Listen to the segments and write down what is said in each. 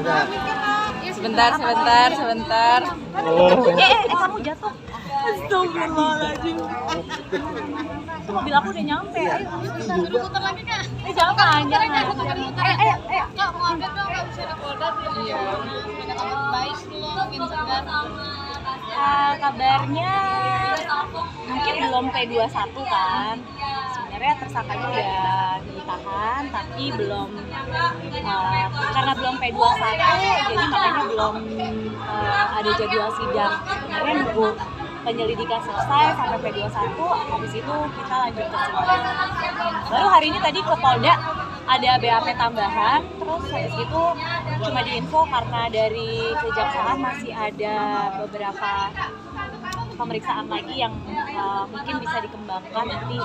Udah. Sebentar. Oh. Kamu jatuh. Astagfirullahaladzim. Mobil aku udah nyampe. Ayo, Dulu putar lagi Kak. jangan. Ayo. Kak mau update dong Kak, bisa ada polda belum? Iya. Ada kabar baik belum? Mungkin segar. Kabarnya mungkin belum P21 kan. Sebenarnya tersangkanya udah ditahan tapi belum karena belum P21 jadi makanya belum ada jadwal sidang. Sebenarnya nunggu penyelidikan selesai sampai P21, habis itu kita lanjut ke sidang. Baru hari ini tadi ke Polda ada BAP tambahan, terus habis itu cuma diinfo karena dari kejaksaan masih ada beberapa pemeriksaan lagi yang mungkin bisa dikembangkan nanti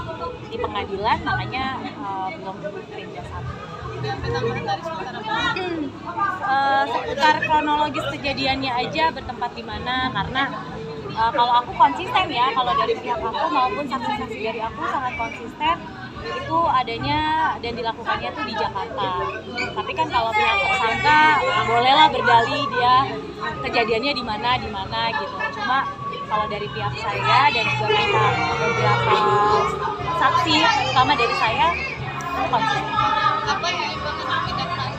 di pengadilan, makanya belum P21. Seputar kronologis kejadiannya aja bertempat di mana, karena kalau aku konsisten ya, kalau dari pihak aku maupun saksi-saksi dari aku sangat konsisten itu adanya dan dilakukannya tuh di Jakarta. Tapi kan kalau pihak tersangka bolehlah berdalih dia kejadiannya di mana gitu. Cuma kalau dari pihak saya dan juga pihak beberapa saksi, terutama dari saya, itu konsisten. Apa yang dilibatkan sama kejaksaan?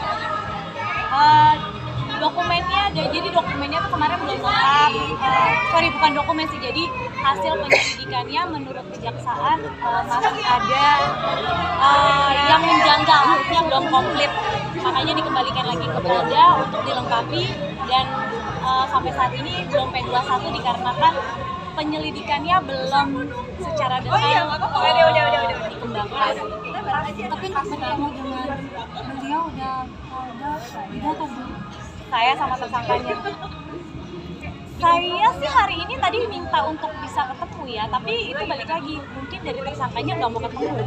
Dokumennya, jadi dokumennya tuh kemarin belum lengkap. Bukan dokumen sih, jadi hasil penyelidikannya menurut kejaksaan masih ada yang menjanggal, yang belum komplit. Makanya dikembalikan lagi ke Polda untuk dilengkapi dan sampai saat ini belum P21 dikarenakan penyelidikannya belum secara detail dikembangkan. Tapi untuk bertemu dengan beliau udah Saya sama tersangkanya. Saya sih hari ini tadi minta untuk bisa ketemu ya, tapi itu balik lagi, mungkin dari tersangkanya nggak mau ketemu.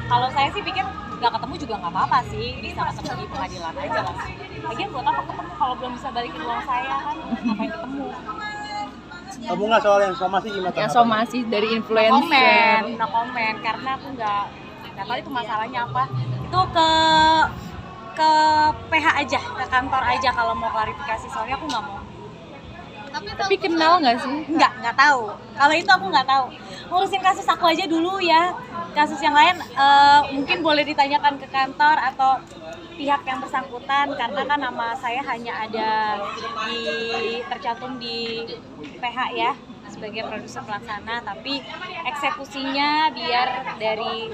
Kalau saya sih pikir nggak ketemu juga nggak apa-apa sih, bisa ketemu di pengadilan aja lah. Lagian buat apa ketemu kalau belum bisa balikin uang saya kan, ngapain ketemu? Kamu nggak soal yang somasi gimana? Yang somasi dari influencer. No comment, karena aku nggak tahu itu masalahnya apa. Itu ke PH aja, ke kantor aja kalau mau klarifikasi, soalnya aku nggak mau. Tapi kenal nggak sih? Nggak tahu. Kalau itu aku nggak tahu. Ngurusin kasus aku aja dulu ya. Kasus yang lain mungkin boleh ditanyakan ke kantor atau pihak yang bersangkutan, karena kan nama saya hanya ada tercantum di PH ya sebagai produser pelaksana, tapi eksekusinya biar dari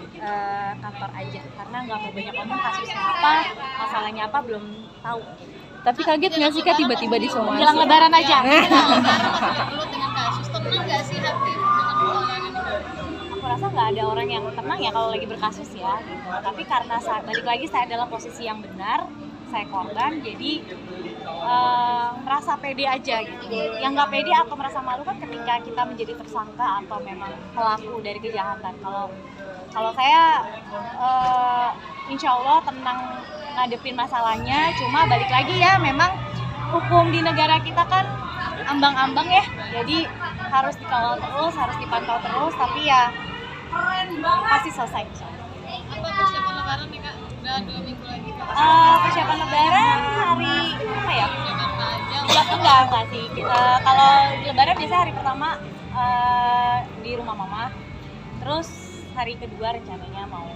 kantor aja, karena nggak mau banyak ngomong kasusnya apa, masalahnya apa belum tahu. Tapi kaget nggak sih Kak tiba-tiba disomasi? Jelang lebaran aja. Belum dengan kasus, tenang nggak sih hati dengan persoalan ini? Aku rasa nggak ada orang yang tenang ya kalau lagi berkasus ya gitu. Tapi karena balik lagi saya adalah posisi yang benar, saya korban, jadi merasa pede aja gitu. Yang nggak pede atau merasa malu kan ketika kita menjadi tersangka atau memang pelaku dari kejahatan. Kalau saya insya Allah tenang ngadepin masalahnya, cuma balik lagi ya, memang hukum di negara kita kan ambang-ambang ya, jadi harus dikawal terus, harus dipantau terus, tapi ya pasti selesai. Apa persiapan lebaran nih Kak? Udah 2 minggu lagi Kak. Persiapan lebaran hari apa ya? Jakarta aja. Ya enggak sih. Kalau lebaran biasa hari pertama di rumah mama, terus hari kedua rencananya mau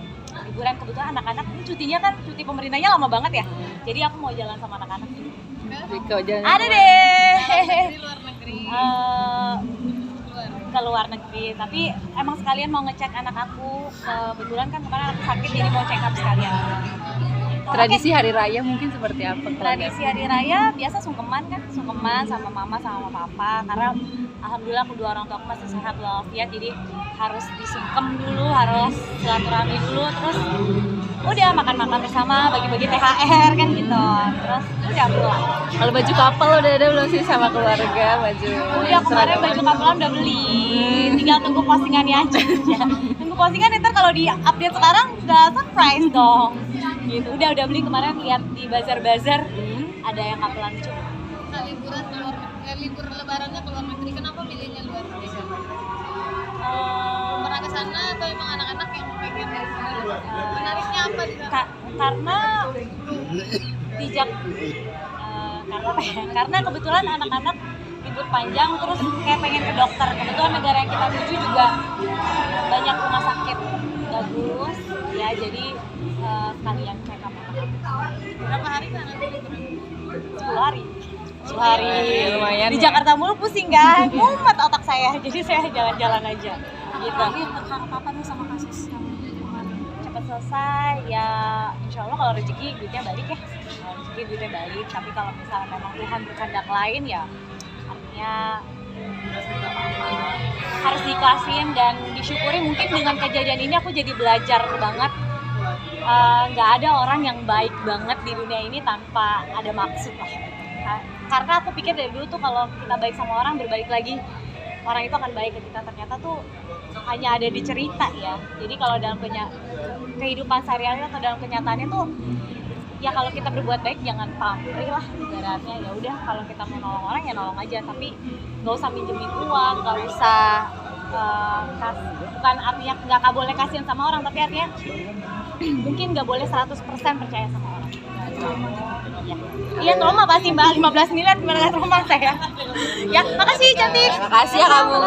liburan. Kebetulan anak-anak ini cutinya kan, cuti pemerintahnya lama banget ya, jadi aku mau jalan sama anak-anak. Ada deh. Di luar negeri. Ke luar negeri, tapi emang sekalian mau ngecek anak aku, kebetulan kan kemarin aku sakit jadi mau check up sekalian. Tradisi hari raya mungkin seperti apa? Tradisi hari raya biasa sungkeman sama mama sama papa, karena alhamdulillah kedua orang tua aku masih sehat walafiat, jadi harus disungkem dulu, harus silaturahmi dulu, terus udah makan-makan bersama, bagi-bagi THR kan gitu, terus udah pulang. Kalau baju couple udah ada belum sih sama keluarga baju? Udah, kemarin baju couplean udah beli, tinggal tunggu postingannya aja. Tunggu postingan, ntar kalau di update sekarang udah surprise dong. Gitu, udah beli kemarin, lihat di bazar-bazar ada yang couplean lucu. Nah, libur lebarannya ke luar negeri, kenapa milihnya luar negeri? Pernah ke sana atau emang anak-anak yang pengen? Menariknya apa di sana? Karena bijak karena apa ya? Karena kebetulan anak-anak libur panjang terus kayak pengen ke dokter. Kebetulan negara yang kita tuju juga banyak rumah sakit bagus ya, jadi sekalian check up anak-anak. Berapa hari kan nanti 10 hari. 10 hari. Lumayan Di ya. Jakarta mulu pusing kan, mumet otak saya. Jadi saya jalan-jalan aja. Gitu. Tapi berharap apa nih sama kasus yang kemarin? Cepat selesai ya, insya Allah kalau rezeki duitnya balik ya. Kalau rezeki duitnya balik, tapi kalau misalnya memang Tuhan berkehendak lain ya artinya harus diikhlasin dan disyukuri. Mungkin dengan kejadian ini aku jadi belajar banget, nggak ada orang yang baik banget di dunia ini tanpa ada maksud lah. Karena aku pikir dari dulu tuh kalau kita baik sama orang, berbalik lagi orang itu akan baik ke kita. Ternyata tuh hanya ada di cerita ya. Jadi kalau dalam kehidupan sehari-hari atau dalam kenyataannya tuh ya kalau kita berbuat baik jangan pamrih lah ibaratnya. Ya udah, kalau kita mau nolong orang ya nolong aja, tapi nggak usah minjemin uang, nggak usah bukan artinya nggak boleh kasihan sama orang, tapi artinya mungkin nggak boleh 100% percaya sama orang. Iya, trauma pasti Mbak, 15 miliar beneran trauma saya. Ya, makasih cantik. Makasih ya kamu.